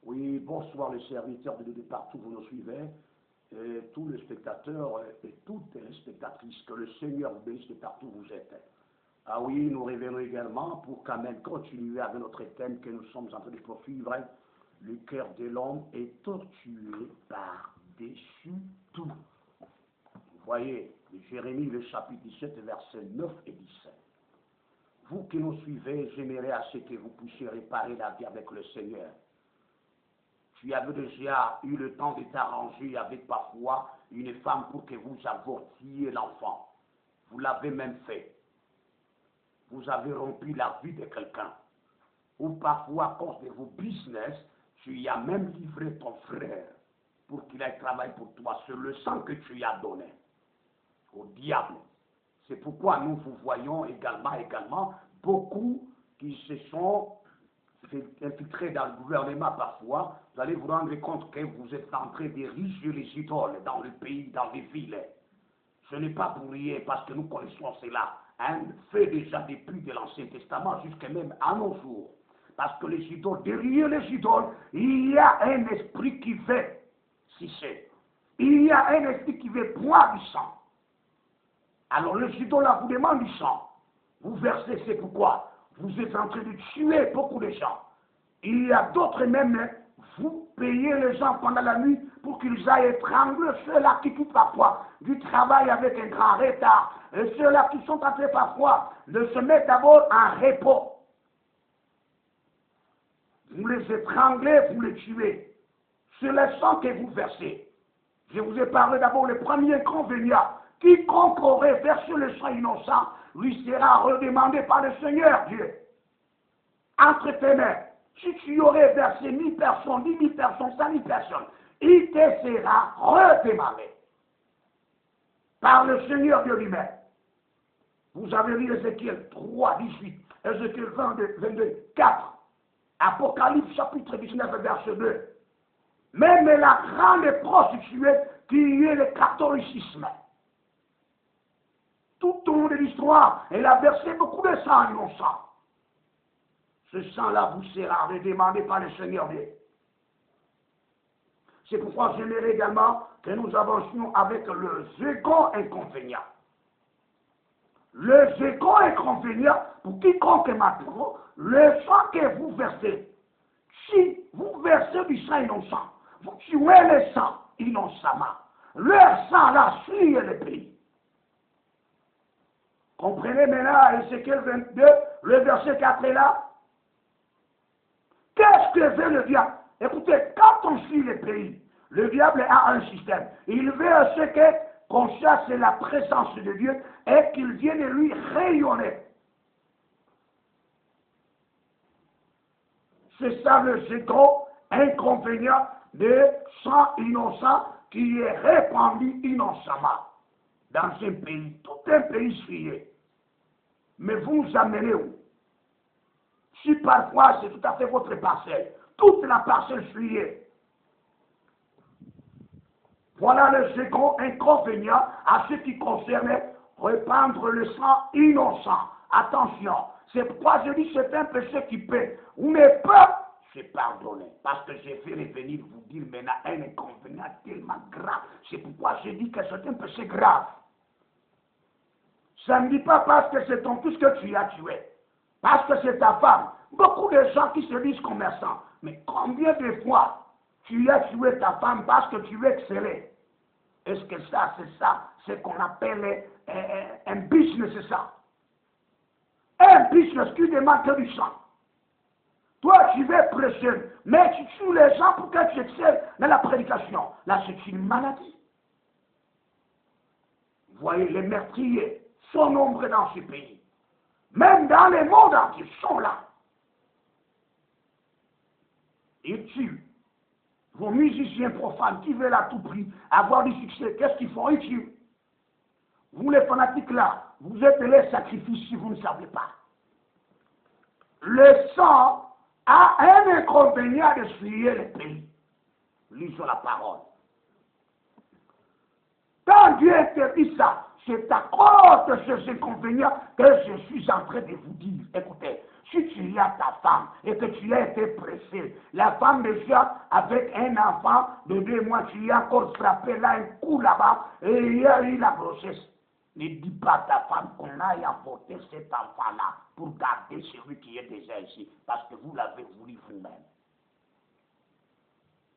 Oui, bonsoir les serviteurs de Dieu de partout vous nous suivez, et tous les spectateurs et toutes les spectatrices, que le Seigneur vous bénisse de partout où vous êtes. Ah oui, nous revenons également pour quand même continuer avec notre thème que nous sommes en train de poursuivre. Le cœur de l'homme est torturé par-dessus tout. Vous voyez, Jérémie, le chapitre 17, versets 9 et 17. Vous qui nous suivez, j'aimerais à ce que vous puissiez réparer la vie avec le Seigneur. Tu avais déjà eu le temps de t'arranger avec parfois une femme pour que vous avortiez l'enfant. Vous l'avez même fait. Vous avez rompu la vie de quelqu'un. Ou parfois, à cause de vos business, tu y as même livré ton frère pour qu'il aille travailler pour toi sur le sang que tu y as donné au diable. C'est pourquoi nous vous voyons également beaucoup qui se sont infiltrés dans le gouvernement parfois. Vous allez vous rendre compte que vous êtes en train d'ériger les idoles dans le pays, dans les villes. Ce n'est pas pour rien, parce que nous connaissons cela. Un fait déjà depuis de l'Ancien Testament jusqu'à même à nos jours. Parce que les idoles, derrière les idoles, il y a un esprit qui veut, si c'est. Il y a un esprit qui veut boire du sang. Alors les idoles là vous demandent du sang. Vous versez, c'est pourquoi vous êtes en train de tuer beaucoup de gens. Il y a d'autres même, vous payez les gens pendant la nuit pour qu'ils aillent étrangler ceux-là qui quittent parfois du travail avec un grand retard. Et ceux-là qui sont entrés parfois de se mettre d'abord en repos. Vous les étranglez, vous les tuez. C'est le sang que vous versez. Je vous ai parlé d'abord le premier inconvénient. Quiconque aurait versé le sang innocent lui sera redemandé par le Seigneur Dieu. Entre tes mains, si tu aurais versé 1000 personnes, 10 000 personnes, 100 000 personnes, il te sera redemandé par le Seigneur Dieu lui-même. Vous avez lu Ézéchiel 3, 18, Ézéchiel 22, 4, Apocalypse chapitre 19, verset 2. Même la grande prostituée qui est le catholicisme. Tout au long de l'histoire, elle a versé beaucoup de sang innocent. Ce sang-là vous sera redemandé par le Seigneur Dieu. C'est pourquoi j'aimerais également que nous avancions avec le second inconvénient. Le second inconvénient, pour quiconque m'apprend, le sang que vous versez. Si vous versez du sang innocent, vous tuez le sang innocemment. Leur sang là suit le pays. Comprenez maintenant Ézéchiel 22, le verset 4 est là. Qu'est-ce que veut le diable? Écoutez, quand on suit le pays, le diable a un système. Il veut ce qu'on chasse la présence de Dieu et qu'il vienne lui rayonner. C'est ça le second inconvénient de sang innocent qui est répandu innocemment dans un pays, tout un pays fuyé. Mais vous nous amenez où? Si parfois c'est tout à fait votre parcelle, toute la parcelle fuyée. Voilà le second inconvénient à ce qui concerne répandre le sang innocent. Attention, c'est pourquoi je dis c'est un péché qui peut, mais pas se pardonner. Parce que j'ai fait revenir vous dire maintenant un inconvénient tellement grave. C'est pourquoi je dis que c'est un péché grave. Ça ne dit pas parce que c'est ton fils que tu as tué. Parce que c'est ta femme. Beaucoup de gens qui se disent commerçants. Mais combien de fois tu as tué ta femme parce que tu excellais? Est-ce que ça, c'est ça, ce qu'on appelle un business, c'est ça? Un business qui demande que du sang. Toi, tu veux prêcher, mais tu tues les gens pour que tu excelles dans la prédication. Là, c'est une maladie. Vous voyez, les meurtriers sont nombreux dans ce pays. Même dans le monde entier, ils sont là. Ils tuent. Vos musiciens profanes qui veulent à tout prix avoir du succès, qu'est-ce qu'ils font? Ils tuent. Vous les fanatiques là, vous êtes les sacrifices si vous ne savez pas. Le sang a un inconvénient de suivre le pays. Lisons la parole. Quand Dieu interdit ça, c'est à cause de ces inconvénients que je suis en train de vous dire. Écoutez, Si tu as ta femme et que tu as été pressé, la femme déjà avec un enfant de 2 mois, tu as encore frappé là un coup là-bas et il y a eu la grossesse. Ne dis pas à ta femme qu'on aille avorter cet enfant-là pour garder celui qui est déjà ici, parce que vous l'avez voulu vous-même.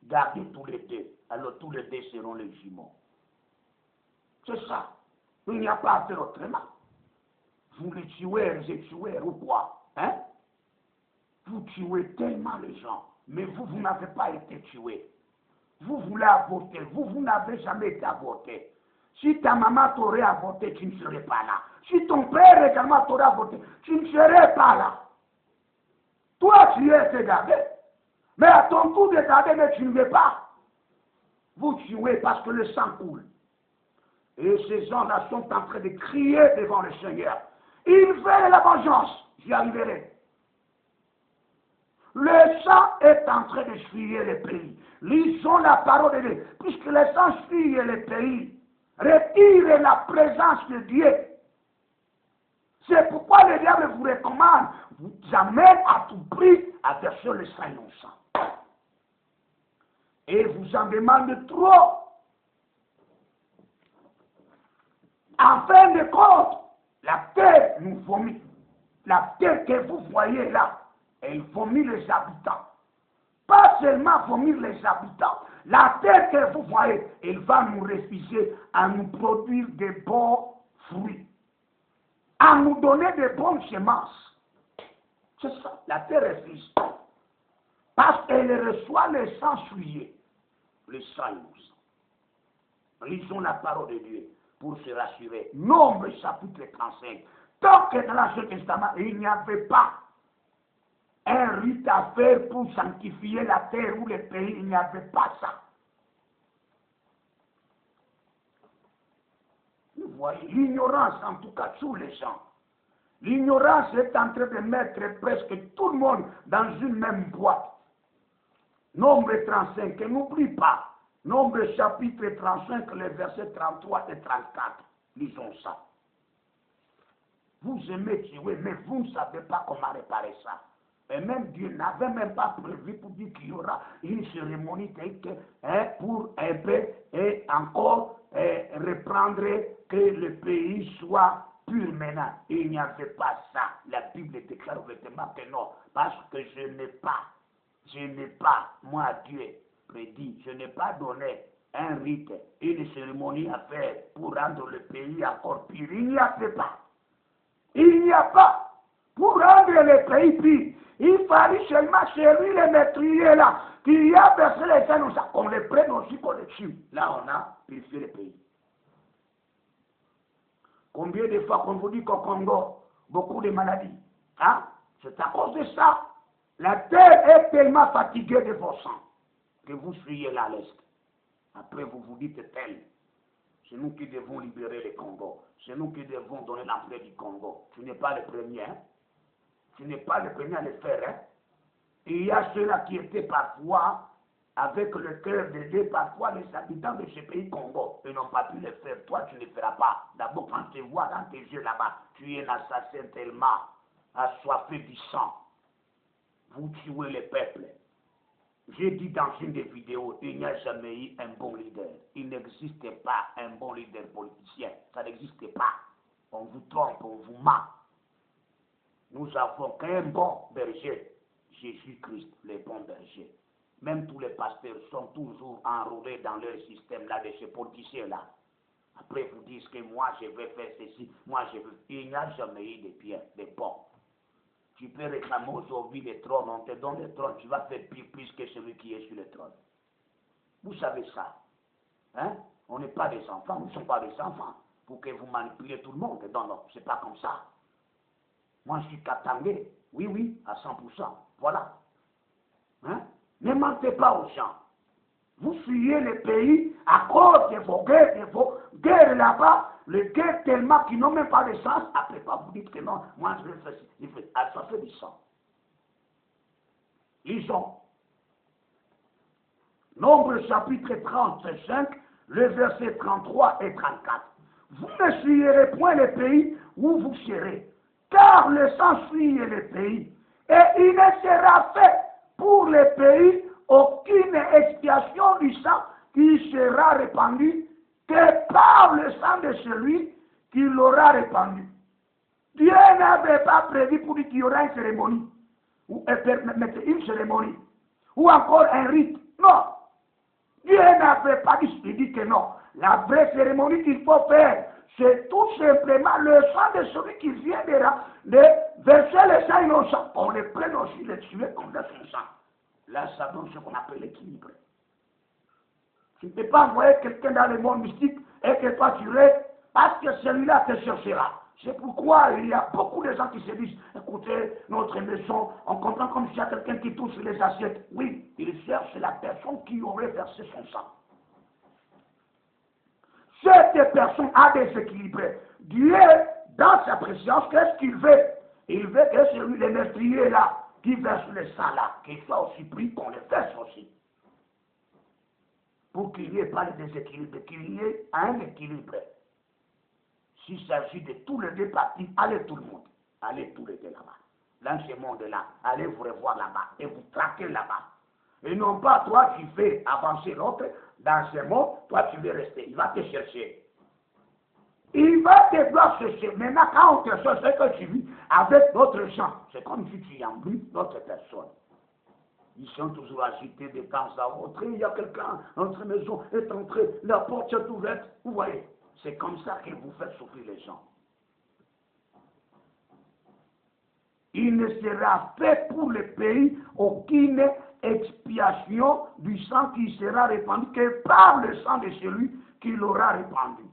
Gardez tous les deux, alors tous les deux seront les jumeaux. C'est ça. Il n'y a pas à faire autrement. Vous les tuez ou quoi? Hein? Vous tuez tellement les gens, mais vous n'avez pas été tués. Vous voulez avorter, vous n'avez jamais été avorté. Si ta maman t'aurait avorté, tu ne serais pas là. Si ton père également t'aurait avorté, tu ne serais pas là. Toi, tu es été gardé. Mais à ton tour de garder, mais tu ne veux pas. Vous tuez parce que le sang coule. Et ces gens-là sont en train de crier devant le Seigneur. Ils veulent la vengeance. J'y arriverai. Le sang est en train de fuir le pays. Lisons la parole de Dieu. Puisque le sang fuit le pays, retirez la présence de Dieu. C'est pourquoi le diable vous recommande, vous amène à tout prix à verser le sang innocent. Et vous en demande trop. En fin de compte, la terre nous vomit. La terre que vous voyez là, elle vomit les habitants. Pas seulement vomir les habitants. La terre que vous voyez, elle va nous refuser à nous produire de bons fruits. À nous donner de bonnes semences. C'est ça, la terre refuse. Parce qu'elle reçoit le sang souillé. Le sang innocent. Lisons la parole de Dieu pour se rassurer. Nombre chapitre 35. Tant que dans l'Ancien Testament, il n'y avait pas un rite à faire pour sanctifier la terre ou le pays, il n'y avait pas ça. Vous voyez, l'ignorance en tout cas sur les gens. L'ignorance est en train de mettre presque tout le monde dans une même boîte. Nombre 35, n'oublie pas. Nombre chapitre 35, les versets 33 et 34. Lisons ça. Vous aimez tuer, mais vous ne savez pas comment réparer ça. Et même Dieu n'avait même pas prévu pour dire qu'il y aura une cérémonie pour un peu et encore reprendre que le pays soit pur maintenant. Il n'y avait pas ça. La Bible déclare ouvertement que non. Parce que je n'ai pas, moi Dieu prédit, je n'ai pas donné un rite, une cérémonie à faire pour rendre le pays encore pur. Il n'y avait pas. Il n'y a pas. Pour rendre le pays pur, il fallait seulement celui le meurtrier là, qui a versé les sang, qu'on les prenne aussi, qu'on les tue. Là, on a purifié le pays. Combien de fois qu'on vous dit qu'au Congo, beaucoup de maladies, hein? C'est à cause de ça. La terre est tellement fatiguée de vos sangs que vous fuyez là à l'est. Après, vous vous dites tel. C'est nous qui devons libérer le Congo. C'est nous qui devons donner l'entrée du Congo. Tu n'es pas le premier. Hein? Tu n'es pas le premier à le faire. Hein? Il y a ceux-là qui étaient parfois, avec le cœur de Dieu, parfois les habitants de ce pays Congo. Ils n'ont pas pu le faire. Toi, tu ne le feras pas. D'abord, quand tu vois dans tes yeux là-bas, tu es un assassin tellement assoiffé du sang. Vous tuez le peuple. J'ai dit dans une des vidéos, il n'y a jamais eu un bon leader. Il n'existe pas un bon leader politicien. Ça n'existe pas. On vous trompe, on vous ment. Nous avons qu'un bon berger, Jésus-Christ, le bon berger. Même tous les pasteurs sont toujours enrôlés dans leur système là de ces politiciens-là. Après, vous dites que moi, je vais faire ceci, moi, je veux. Il n'y a jamais eu de bien, de bon. Tu peux réclamer aujourd'hui le trône, on te donne le trône, tu vas faire plus que celui qui est sur le trône. Vous savez ça. Hein? On n'est pas des enfants, nous ne sommes pas des enfants. Pour que vous manipulez tout le monde. Non, non, c'est pas comme ça. Moi, je suis Katangé. Oui, à 100%. Voilà. Hein? Ne mentez pas aux gens. Vous fuyez le pays à cause de vos guerres là-bas. Les guerres tellement qui n'ont même pas de sens. Après quoi, vous dites que non, moi je vais faire ça. Ça fait du sang. Lisons. Nombre chapitre 35, le verset 33 et 34. Vous ne fuyerez point le pays où vous serez, car le sang fuit le pays, Et il ne sera fait pour les pays aucune expiation du sang qui sera répandu que par le sang de celui qui l'aura répandu. Dieu n'avait pas prévu pour dire qu'il y aura une cérémonie, ou une cérémonie, ou encore un rite. Non. Dieu n'avait pas dit, il dit que non. La vraie cérémonie qu'il faut faire, c'est tout simplement le sang de celui qui vient de verser le sang innocent. On le prenne aussi, le tuer comme de son sang. Là, ça donne ce qu'on appelle l'équilibre. Tu ne peux pas envoyer quelqu'un dans le monde mystique et que toi tu restes parce que celui-là te cherchera. C'est pourquoi il y a beaucoup de gens qui se disent, écoutez, notre maison, on comprend comme s'il y a quelqu'un qui touche les assiettes. Oui, il cherche la personne qui aurait versé son sang. Cette personne a déséquilibré. Dieu, dans sa présence, qu'est-ce qu'il veut? Il veut que celui, le meurtrier là, qui verse le sang là, qu'il soit aussi pris qu'on le verse aussi. Pour qu'il n'y ait pas de déséquilibre, qu'il y ait un équilibre. S'il s'agit de tous les deux parties, allez tout le monde. Allez tous les deux là-bas. Dans ce monde-là, allez vous revoir là-bas et vous traquez là-bas. Et non pas toi qui fais avancer l'autre, dans ce monde, toi tu veux rester. Il va te chercher. Il va te voir chercher. Maintenant, quand on te cherche, c'est que tu vis avec d'autres gens. C'est comme si tu embrouilles d'autres personnes. Ils sont toujours agités de temps à autre. Il y a quelqu'un, notre maison est entrée, la porte est ouverte. Vous voyez, c'est comme ça que vous faites souffrir les gens. Il ne sera fait pour le pays aucune expiation du sang qui sera répandu que par le sang de celui qui l'aura répandu.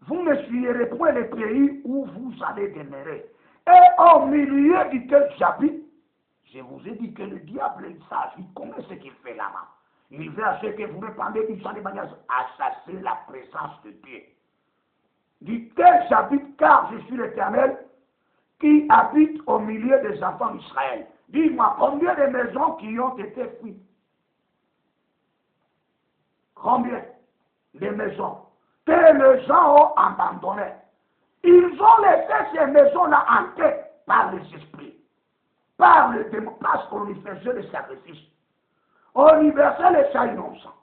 Vous ne suivrez point le pays où vous allez demeurer. Et au milieu duquel j'habite, je vous ai dit que le diable, il s'agit, comment c'est qu'il fait là-bas? Il veut à ce que vous répandez du sang de manière à chasser la présence de Dieu. Duquel j'habite, car je suis l'Éternel, qui habite au milieu des enfants d'Israël. Dis-moi, combien de maisons qui ont été fuites? Combien de maisons que les gens ont abandonnées? Ils ont laissé ces maisons-là hantées par les esprits, par le démon, parce qu'on y faisait le sacrifice. On y versait les sang innocents.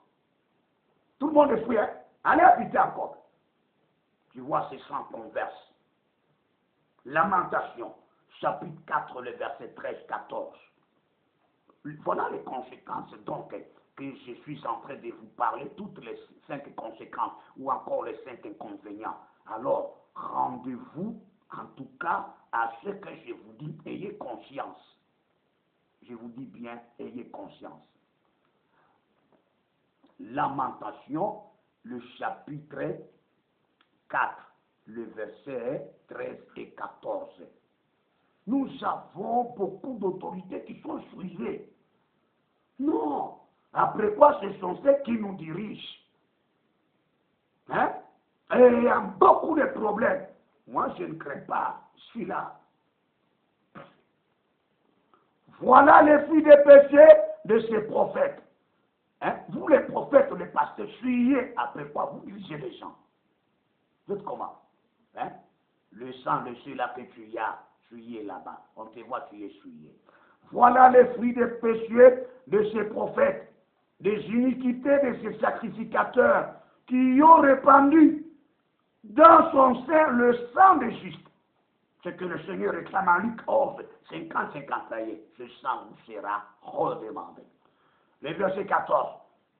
Tout le monde est fouillé. Allez habiter encore. Tu vois ces sangs qu'on verse. Lamentation, chapitre 4, le verset 13-14. Voilà les conséquences donc que je suis en train de vous parler, toutes les 5 conséquences ou encore les 5 inconvénients. Alors, rendez-vous en tout cas à ce que je vous dis, ayez conscience. Je vous dis bien, ayez conscience. Lamentation, le chapitre 4, le verset 13 et 14. Nous avons beaucoup d'autorités qui sont suivies. Non. Après quoi, ce sont ceux qui nous dirigent. Hein? Et il y a beaucoup de problèmes. Moi, je ne crains pas. Je suis là. Voilà les fruits des péchés de ces prophètes. Hein? Vous, les prophètes, les pasteurs, fuyez. Après quoi, vous dirigez les gens. Vous êtes comment? Hein? Le sang de ceux-là que tu as, tu es là-bas. On te voit, tu es souillé. Voilà les fruits des péchés de ces prophètes, des iniquités de ces sacrificateurs qui ont répandu dans son sein le sang de juste. Ce que le Seigneur réclame en Luc 11, 50-50, ce sang vous sera redemandé. Le verset 14.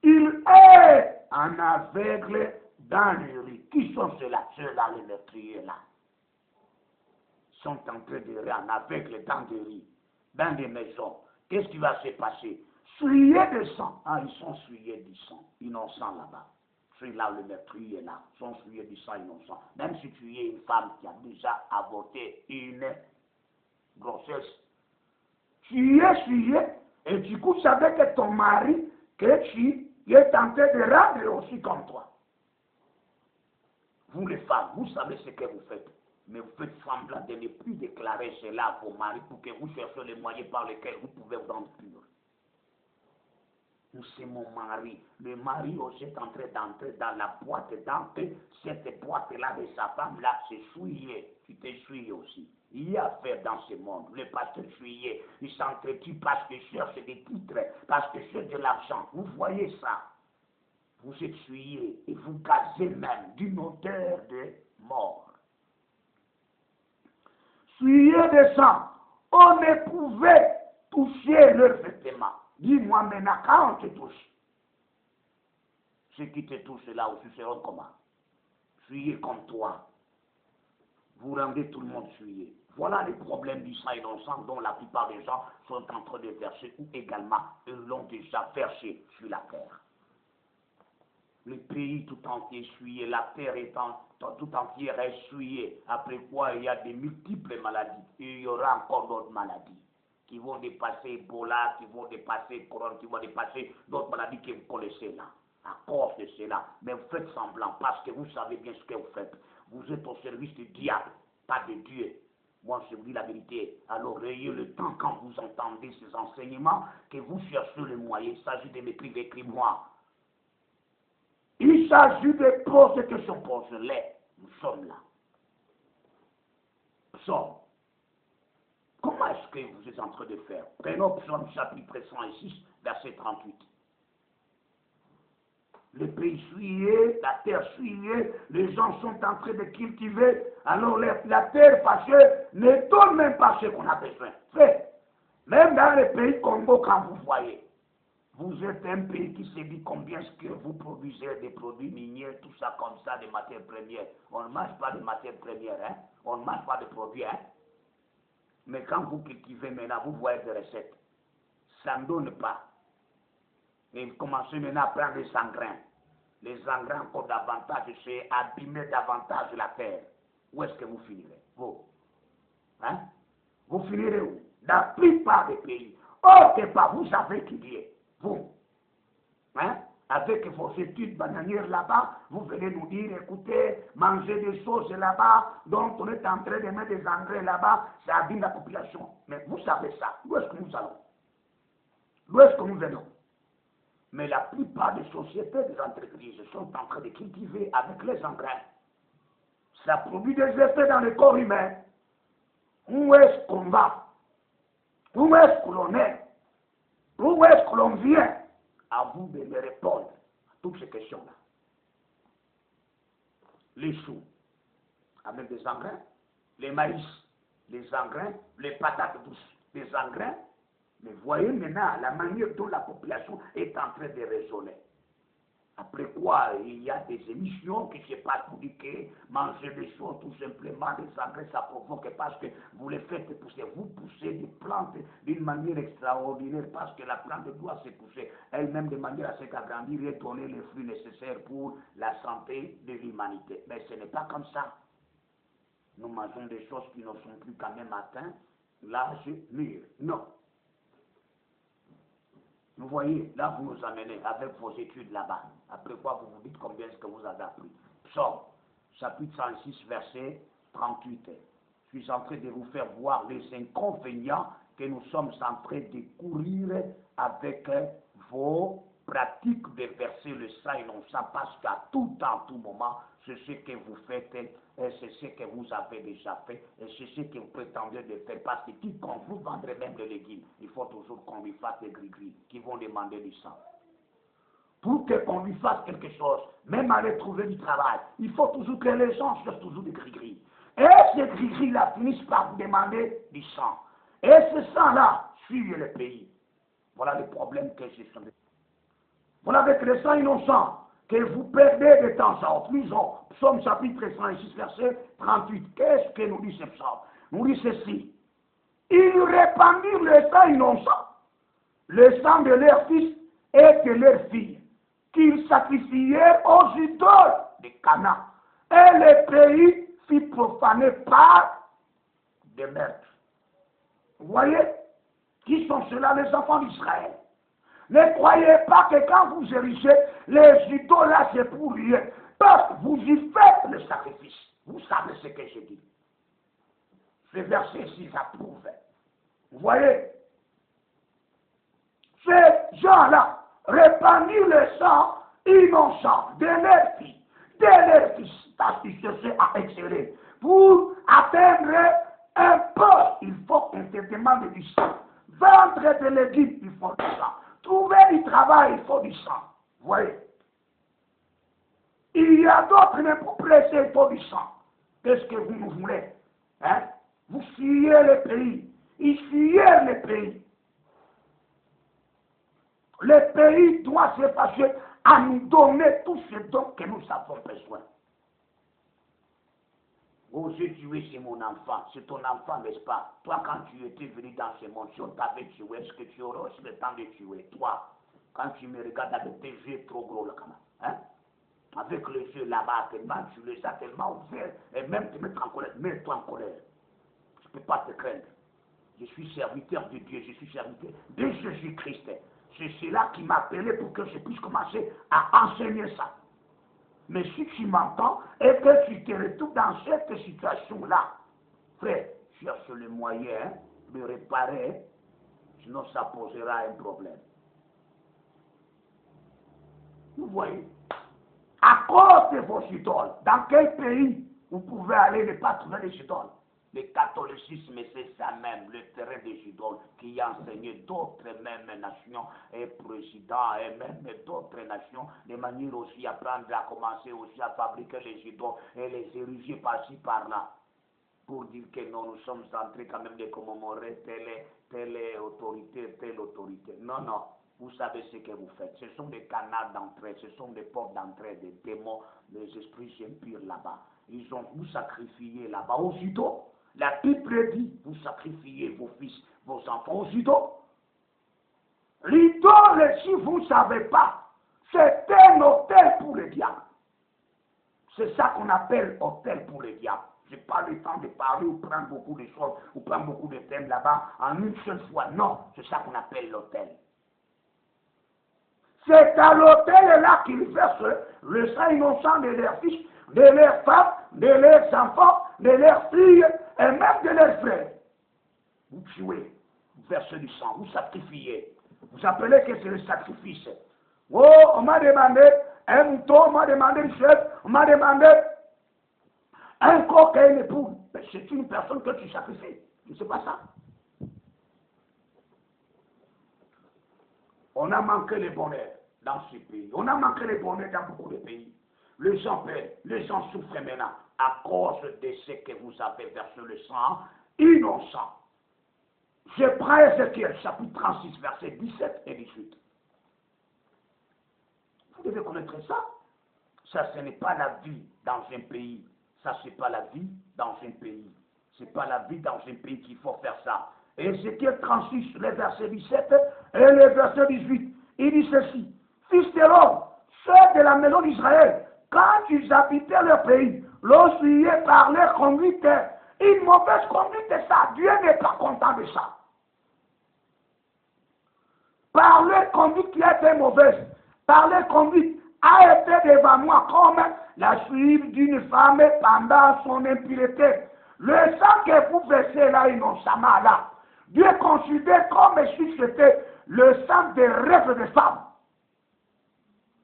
Il est un aveugle dans le riz. Qui sont ceux-là? Ceux-là, les meurtriers là. Sont en train de rire en aveugle dans des riz, dans des maisons. Qu'est-ce qui va se passer? Souillés de sang. Ah, ils sont souillés du sang, innocents là-bas. Celui-là, le meurtrier là, sont souillés du sang innocent. Même si tu es une femme qui a déjà avorté une grossesse, tu es souillé et du coup, tu savais que ton mari, que tu es tenté de rendre aussi comme toi. Vous les femmes, vous savez ce que vous faites. Mais vous faites semblant de ne plus déclarer cela à vos maris pour que vous cherchiez les moyens par lesquels vous pouvez vous rendre pur. C'est mon mari. Le mari aussi est en train d'entrer dans la boîte d'entrée. Cette boîte-là de sa femme-là, c'est souillé. Tu t'es souillé aussi. Il y a affaire dans ce monde. Les pasteurs juillet, ils s'entretuent parce qu'ils cherchent des titres, parce qu'ils cherchent de l'argent. Vous voyez ça. Vous êtes juillet et vous gazez même d'une odeur de mort. Suyer de sang. On ne pouvait toucher leurs vêtements. Dis-moi maintenant, quand on te touche, ceux qui te touchent là aussi seront comment? Suyer comme toi. Vous rendez tout le monde suyer. Voilà les problèmes du sang innocent dont la plupart des gens sont en train de verser ou également ils l'ont déjà versé sur la terre. Le pays tout entier essuyé, la terre étant tout entière essuyée, après quoi il y a de multiples maladies. Et il y aura encore d'autres maladies qui vont dépasser Ebola, qui vont dépasser Corona, qui vont dépasser d'autres maladies que vous connaissez là. À cause de cela, mais vous faites semblant parce que vous savez bien ce que vous faites. Vous êtes au service du diable, pas de Dieu. Moi, je vous dis la vérité. Alors, ayez le temps quand vous entendez ces enseignements que vous cherchez le moyen. Il s'agit de m'écrire, écris-moi. Il s'agit de poser question, pose-les. Nous sommes là. Psaume. Comment est-ce que vous êtes en train de faire? Prenons Psaume chapitre 106, verset 38. Le pays souillé, la terre souillée, les gens sont en train de cultiver, alors la terre fâchée ne donne même pas ce qu'on a besoin. Fait. Même dans le pays Congo, quand vous voyez, vous êtes un pays qui se dit combien est-ce que vous produisez des produits miniers, tout ça comme ça, des matières premières. On ne mange pas de matières premières, hein? On ne mange pas de produits, hein? Mais quand vous cultivez maintenant, vous voyez des recettes. Ça ne donne pas. Et vous commencez maintenant à prendre des engrains. Les engrains encore davantage, c'est abîmer davantage la terre. Où est-ce que vous finirez? Vous. Hein? Vous finirez où? Dans la plupart des pays. Autre part, vous savez étudier. Vous. Hein? Avec vos études bananières là-bas, vous venez nous dire, écoutez, manger des choses là-bas, donc on est en train de mettre des engrais là-bas, ça abîme la population. Mais vous savez ça. Où est-ce que nous allons? D'où est-ce que nous venons? Mais la plupart des sociétés, des entreprises sont en train de cultiver avec les engrais. Ça produit des effets dans le corps humain. Où est-ce qu'on va? Où est-ce que l'on est? Où est-ce que l'on vient? À vous de me répondre à toutes ces questions-là. Les choux, avec des engrais, les maïs, les engrais, les patates douces, les engrais. Mais voyez maintenant la manière dont la population est en train de raisonner. Après quoi, il y a des émissions qui se passent pour dire que manger des choses, tout simplement, des engrais, ça provoque parce que vous les faites pousser. Vous poussez des plantes d'une manière extraordinaire parce que la plante doit se pousser elle-même de manière à ce qu'agrandir et donner les fruits nécessaires pour la santé de l'humanité. Mais ce n'est pas comme ça. Nous mangeons des choses qui ne sont plus quand même atteintes l'âge mûr. Non. Vous voyez, là vous nous amenez avec vos études là-bas. Après quoi vous vous dites combien est-ce que vous avez appris. Psaume, chapitre 106, verset 38. Je suis en train de vous faire voir les inconvénients que nous sommes en train de courir avec vos pratiques de verser le sang innocent parce qu'à tout temps, tout moment, c'est ce que vous faites et c'est ce que vous avez déjà fait et c'est ce que vous prétendez de faire parce que quiconque vous vendrait même des légumes, il faut toujours qu'on lui fasse des gris-gris qui vont demander du sang. Pour qu'on lui fasse quelque chose, même aller trouver du travail, il faut toujours que les gens fassent toujours des gris-gris. Et ces gris-gris-là finissent par vous demander du sang. Et ce sang-là suit le pays. Voilà le problème que j'ai. Voilà avec le sang innocent que vous perdez de temps à autre. Lisons Psaume chapitre 106, verset 38. Qu'est-ce que nous dit ce psaume? Nous dit ceci. Ils répandirent le sang innocent, le sang de leurs fils et de leurs filles, qu'ils sacrifièrent aux idoles de Canaan. Et le pays fut profané par des meurtres. Vous voyez? Qui sont ceux-là? Les enfants d'Israël. Ne croyez pas que quand vous érigez les idoles là, c'est pour rien. Parce que vous y faites le sacrifice. Vous savez ce que je dis. Ce verset 6 approuve. Vous voyez? Ces gens-là répandirent le sang innocent de leurs filles, de leurs fils, parce qu'ils cherchaient à exceller, pour atteindre Un peu, il faut qu'on te demande du sang. Vendre de légumes, il faut du sang. Trouver du travail, il faut du sang. Vous voyez? Il y a d'autres, mais pour presser, il faut du sang. Qu'est-ce que vous nous voulez? Hein? Vous fuyez les pays. Ils fuyaient les pays. Le pays doit se passer à nous donner tout ce dont que nous avons besoin. Oh, j'ai tué, c'est mon enfant. C'est ton enfant, n'est-ce pas? Toi, quand tu étais venu dans ce monde, si on t'avait tué, est-ce que tu aurais aussi le temps de tuer? Toi, quand tu me regardes avec tes yeux trop gros, là, hein? Avec les yeux là-bas, tellement tu les as tellement ouverts, et même te mettre en colère, mets-toi en colère. Je ne peux pas te craindre. Je suis serviteur de Dieu, je suis serviteur de Jésus-Christ. C'est cela qui m'a appelé pour que je puisse commencer à enseigner ça. Mais si tu m'entends et que tu te retrouves dans cette situation-là, frère, cherche le moyen de réparer, sinon ça posera un problème. Vous voyez, à cause de vos idoles, dans quel pays vous pouvez aller ne pas trouver des idoles? Le catholicisme, c'est ça même, le terrain des idoles qui a enseigné d'autres même nations et présidents et même d'autres nations, de manière aussi à prendre, à commencer aussi à fabriquer les idoles et les ériger par-ci, par-là. Pour dire que non, nous sommes en train quand même de commémorer telle autorité, telle autorité. Non, non. Vous savez ce que vous faites. Ce sont des canaux d'entrée, ce sont des portes d'entrée des démons, des esprits impurs là-bas. Ils ont vous sacrifié là-bas aux idoles. La Bible dit, vous sacrifiez vos fils, vos enfants aux idoles. L'idole, si vous ne savez pas, c'est un hôtel pour le diable. C'est ça qu'on appelle hôtel pour le diable. Je n'ai pas le temps de parler ou prendre beaucoup de choses, ou prendre beaucoup de thèmes là-bas en une seule fois. Non, c'est ça qu'on appelle l'hôtel. C'est à l'hôtel là qu'ils versent le sang innocent de leurs fils, de leurs femmes, de leurs enfants, de leurs filles et même de leurs frères. Vous tuez, vous versez du sang, vous sacrifiez. Vous appelez que c'est le sacrifice. Oh, on m'a demandé un mouton, on m'a demandé une chèvre, on m'a demandé un coq et une épouse. C'est une personne que tu sacrifies. Ce n'est pas ça. On a manqué le bonheur dans ce pays. On a manqué le bonheur dans beaucoup de pays. Les gens paient, les gens souffrent maintenant à cause de ce que vous avez versé le sang innocent. Je prends Ézéchiel, chapitre 36, versets 17 et 18. Vous devez connaître ça. Ça, ce n'est pas la vie dans un pays. Ça, ce n'est pas la vie dans un pays. Ce n'est pas la vie dans un pays qu'il faut faire ça. Ézéchiel 36, le verset 17 et le verset 18. Il dit ceci. Fils de l'homme, ceux de la maison d'Israël, quand ils habitaient leur pays, lorsqu'ils par leur conduite, une mauvaise conduite, ça, Dieu n'est pas content de ça. Par leur conduite qui a été mauvaise, par leur conduite a été devant moi comme la suive d'une femme pendant son impureté. Le sang que vous versez là innocemment là, Dieu considère comme si c'était le sang des rêves des femmes.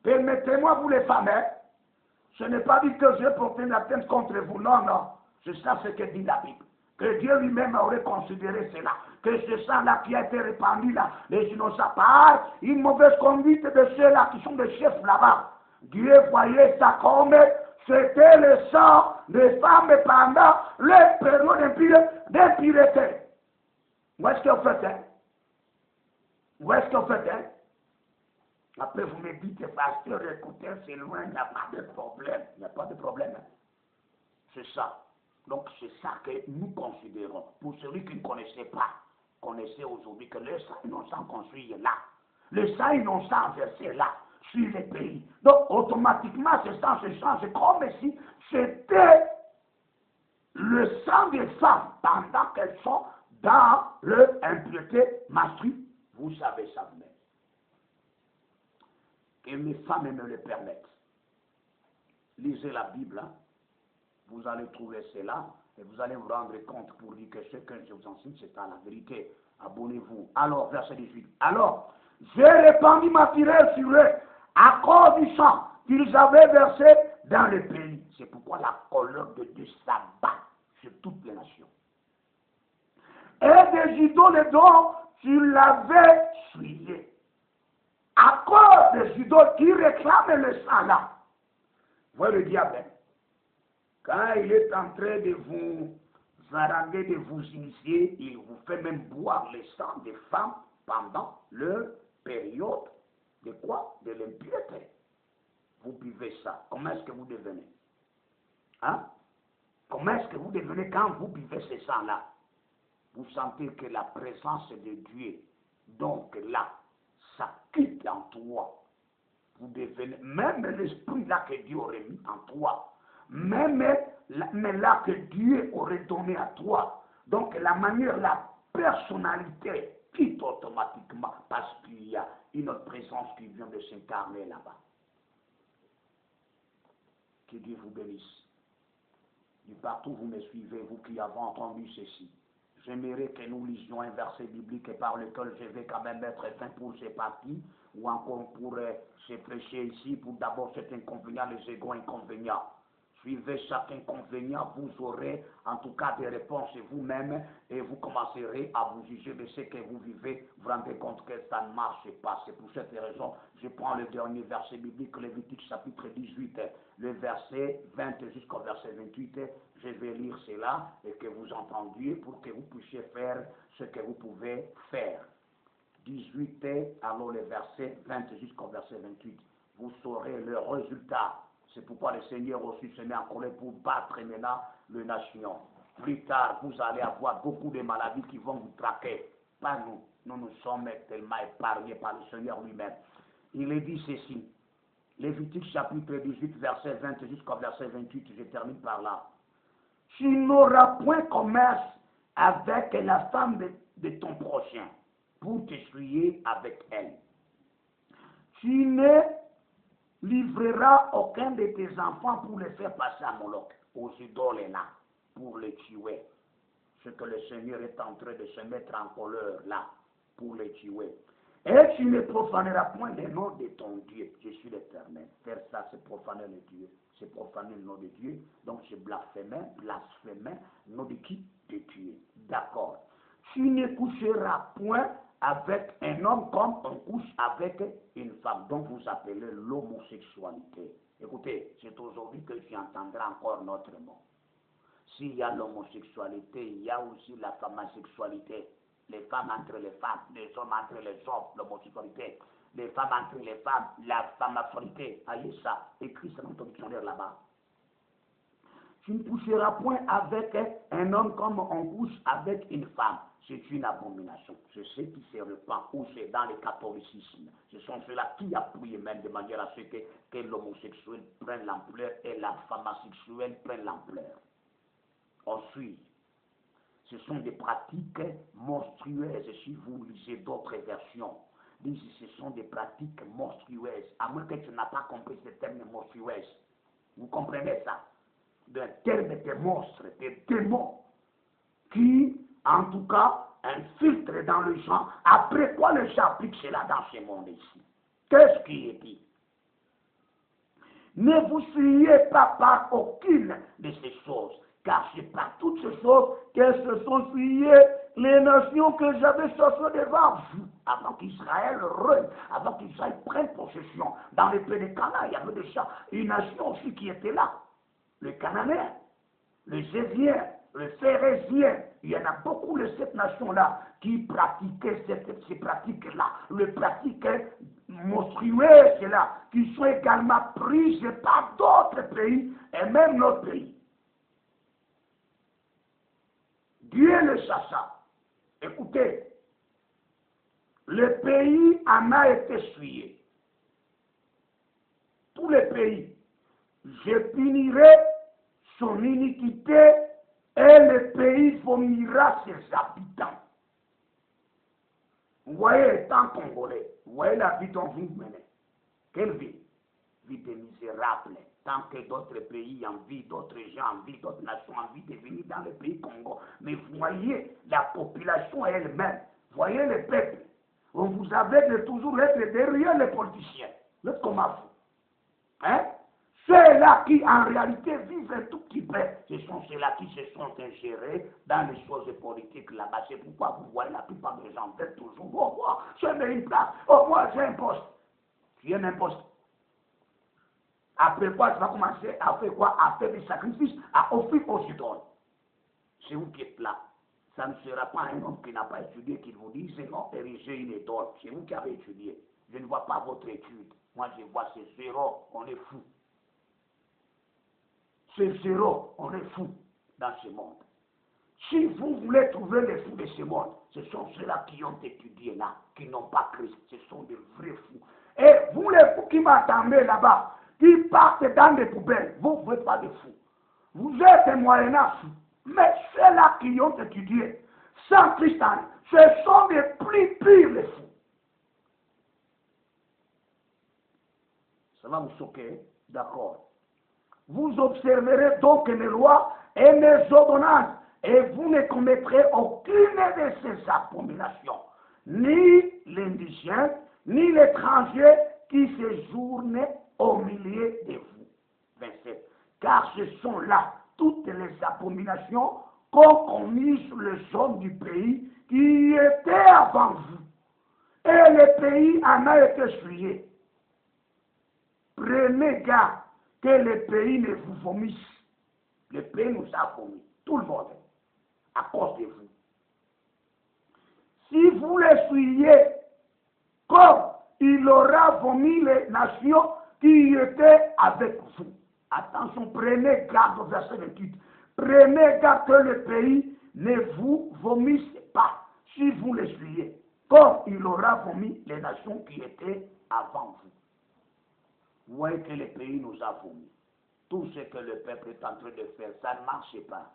Permettez-moi, vous les femmes, hein? Ce n'est pas dit que j'ai porté une atteinte contre vous, non, non. C'est ça ce que dit la Bible. Que Dieu lui-même aurait considéré cela. Que ce sang-là qui a été répandu là, les innocents, par une mauvaise conduite de ceux-là qui sont des chefs là-bas. Dieu voyait ça comme c'était le sang des femmes pendant les périodes d'impureté. Où est-ce que vous faites, hein? Où est-ce que vous faites, hein? Après, vous me dites, pasteur, écoutez, c'est loin, il n'y a pas de problème. Il n'y a pas de problème. Hein? C'est ça. Donc, c'est ça que nous considérons. Pour celui qui ne connaissait pas, connaissait aujourd'hui que le sang innocent construit est là. Le sang innocent versé là, sur les pays. Donc, automatiquement, ce sang se change comme si c'était le sang des femmes pendant qu'elles sont dans leur impureté menstruelle. Vous savez ça vous-même. Et mes femmes me le permettent. Lisez la Bible, hein. Vous allez trouver cela et vous allez vous rendre compte pour dire que ce que je vous enseigne, c'est à la vérité. Abonnez-vous. Alors, verset 18. Alors, j'ai répandu ma fureur sur eux à cause du sang qu'ils avaient versé dans le pays. C'est pourquoi la colère de Dieu s'abat sur toutes les nations. et des idoles dont tu l'avais suivi. À cause des idoles qui réclament le sang là. Voyez le diable. Quand il est en train de vous haranguer, de vous initier, il vous fait même boire le sang des femmes pendant leur période de quoi? De l'impureté. Vous buvez ça. Comment est-ce que vous devenez? Hein? Comment est-ce que vous devenez quand vous buvez ce sang-là? Vous sentez que la présence de Dieu, donc là, ça quitte en toi. Vous devenez, même l'esprit là que Dieu aurait mis en toi, même là que Dieu aurait donné à toi, donc la manière, la personnalité quitte automatiquement parce qu'il y a une autre présence qui vient de s'incarner là-bas. Que Dieu vous bénisse. Du partout vous me suivez, vous qui avez entendu ceci. J'aimerais que nous lisions un verset biblique par lequel je vais quand même mettre fin pour ces parties, ou encore pour se prêcher ici, pour d'abord cet inconvénient, les seconds inconvénients. Suivez chaque inconvénient, vous aurez en tout cas des réponses vous-même et vous commencerez à vous juger de ce que vous vivez. Vous vous rendez compte que ça ne marche pas. C'est pour cette raison, je prends le dernier verset biblique, Lévitique chapitre 18, le verset 20 jusqu'au verset 28. Je vais lire cela et que vous entendiez pour que vous puissiez faire ce que vous pouvez faire. 18, alors le verset 20 jusqu'au verset 28. Vous saurez le résultat. C'est pourquoi le Seigneur aussi se met en colère pour battre maintenant les nations. Plus tard, vous allez avoir beaucoup de maladies qui vont vous traquer. Pas nous. Nous sommes tellement épargnés par le Seigneur lui-même. Il est dit ceci. Lévitique chapitre 18, verset 20 jusqu'au verset 28. Je termine par là. Tu n'auras point commerce avec la femme de ton prochain pour t'essuyer avec elle. Tu ne livreras aucun de tes enfants pour les faire passer à Moloch, aux idoles là, pour les tuer. Ce que le Seigneur est en train de se mettre en colère là, pour les tuer. Et tu ne profaneras point le nom de ton Dieu. Je suis l'Éternel. Faire ça, c'est profaner le Dieu. C'est profaner le nom de Dieu. Donc c'est blasphémer, le nom de qui? De Dieu. D'accord. Tu ne coucheras point avec un homme comme on couche avec une femme. Donc vous appelez l'homosexualité. Écoutez, c'est aujourd'hui que tu entendras encore notre mot. S'il y a l'homosexualité, il y a aussi la phamasexualité. Les femmes entre les femmes, les hommes entre les hommes, l'homosexualité. Les femmes entre les femmes, la phamafrité. Allez ça, écrit ça dans ton dictionnaire là-bas. Tu ne coucheras point avec un homme comme on couche avec une femme. C'est une abomination. C'est ce qui se répand, ou c'est dans le catholicisme. Ce sont ceux-là qui appuient même de manière à ce que l'homosexuel prenne l'ampleur et la phamasexuelle prenne l'ampleur. Ensuite, ce sont des pratiques monstrueuses. Si vous lisez d'autres versions, disent ce sont des pratiques monstrueuses. À moins que tu n'as pas compris ce terme monstrueuse. Vous comprenez ça? D'un terme de monstre, de démons, qui, en tout cas, infiltrent dans le champ. Après quoi le champ applique cela dans ce monde ici? Qu'est-ce qui est dit? Ne vous souillez pas par aucune de ces choses, car c'est par toutes ces choses qu'elles se sont souillées les nations que j'avais chassées devant vous, avant qu'Israël règne, avant qu'Israël prenne possession. Dans le pays de Canaan, il y avait déjà une nation aussi qui était là. Le Cananéen, le Gévien, le Phérésien, il y en a beaucoup de cette nation-là qui pratiquaient ces pratiques-là, les pratiques monstrueuses-là, qui sont également prises par d'autres pays et même notre pays. Dieu le chassa. Écoutez, le pays en a été souillé. Tous les pays. Je punirai son iniquité et le pays vomira ses habitants. Vous voyez, étant Congolais, vous voyez la vie dont vous menez. Quelle vie? Vie de misérable. Tant que d'autres pays envient, d'autres gens envient, d'autres nations envient de venir dans le pays Congo. Mais voyez la population elle-même. Voyez le peuple. Vous avez de toujours être derrière les politiciens. Vous êtes comme vous. Hein? Ceux-là qui en réalité vivent un tout petit peu, ce sont ceux-là qui se sont ingérés dans les choses politiques là-bas. C'est pourquoi vous voyez la plupart des gens veulent toujours, oh moi, je mets une place, oh moi j'ai un poste. Tu aimes un poste. Après quoi, tu vas commencer à faire quoi? À faire des sacrifices, à offrir aux idoles. C'est vous qui êtes là. Ça ne sera pas un homme qui n'a pas étudié qui vous dise non, ériger une étoile. C'est vous qui avez étudié. Je ne vois pas votre étude. Moi, je vois c'est zéro. On est fou. C'est zéro. On est fou dans ce monde. Si vous voulez trouver les fous de ce monde, ce sont ceux-là qui ont étudié là, qui n'ont pas Christ. Ce sont des vrais fous. Et vous, les fous qui m'attendez là-bas, qui partent dans des poubelles, vous n'êtes pas des fous. Vous êtes des moyennants fous. Mais ceux-là qui ont étudié sans Christ, ce sont les plus purs les fous. Ça va vous choquer? D'accord. Vous observerez donc les lois et les ordonnances, et vous ne commettrez aucune de ces abominations, ni l'indigène, ni l'étranger qui séjourne au milieu de vous. 27. Car ce sont là toutes les abominations qu'ont commises les hommes du pays qui étaient avant vous. Et le pays en a été souillé. Prenez garde que le pays ne vous vomisse. Le pays nous a vomi, tout le monde, à cause de vous. Si vous les souillez, comme il aura vomi les nations qui étaient avec vous. Attention, prenez garde au verset 28. Prenez garde que le pays ne vous vomisse pas si vous les suivez, comme il aura vomi les nations qui étaient avant vous. Vous voyez que le pays nous a vomi. Tout ce que le peuple est en train de faire, ça ne marche pas.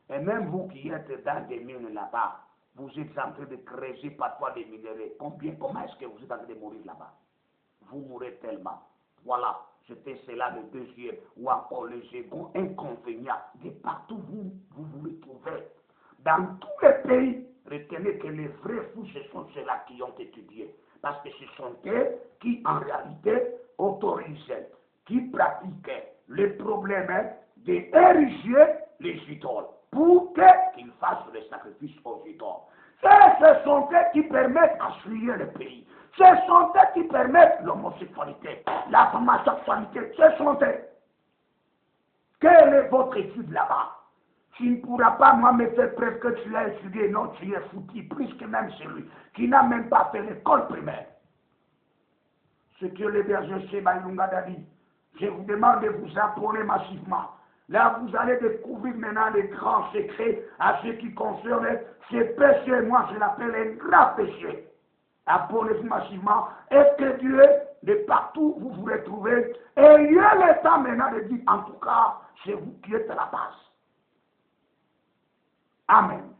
Et même vous qui êtes dans des mines là-bas, vous êtes en train de creuser parfois des minéraux. Comment est-ce que vous êtes en train de mourir là-bas? Vous mourrez tellement. Voilà, c'était cela le deuxième, ou encore le second inconvénient. De partout vous voulez trouver. Dans tous les pays, retenez que les vrais fous, ce sont ceux-là qui ont étudié. Parce que ce sont eux qui, en réalité, autorisaient, qui pratiquaient le problème d'ériger les idoles pour qu'ils fassent le sacrifice aux idoles. Ce sont eux qui permettent à fuir le pays. Ce sont eux qui permettent l'homosexualité, la homosexualité. Ce sont eux. Quelle est votre étude là-bas? Tu ne pourras pas, moi, me faire preuve que tu as étudié. Non, tu es foutu, plus que même celui qui n'a même pas fait l'école primaire. Ce que le berger Sheba Ilunga a dit, je vous demande de vous apprendre massivement. Là, vous allez découvrir maintenant les grands secrets à ce qui concerne ce péché. Moi, je l'appelle un grand péché. Apprenez-vous massivement. Est-ce que Dieu, de partout, vous vous retrouvez? Et il y a le temps maintenant de dire, en tout cas, c'est vous qui êtes à la base. Amen.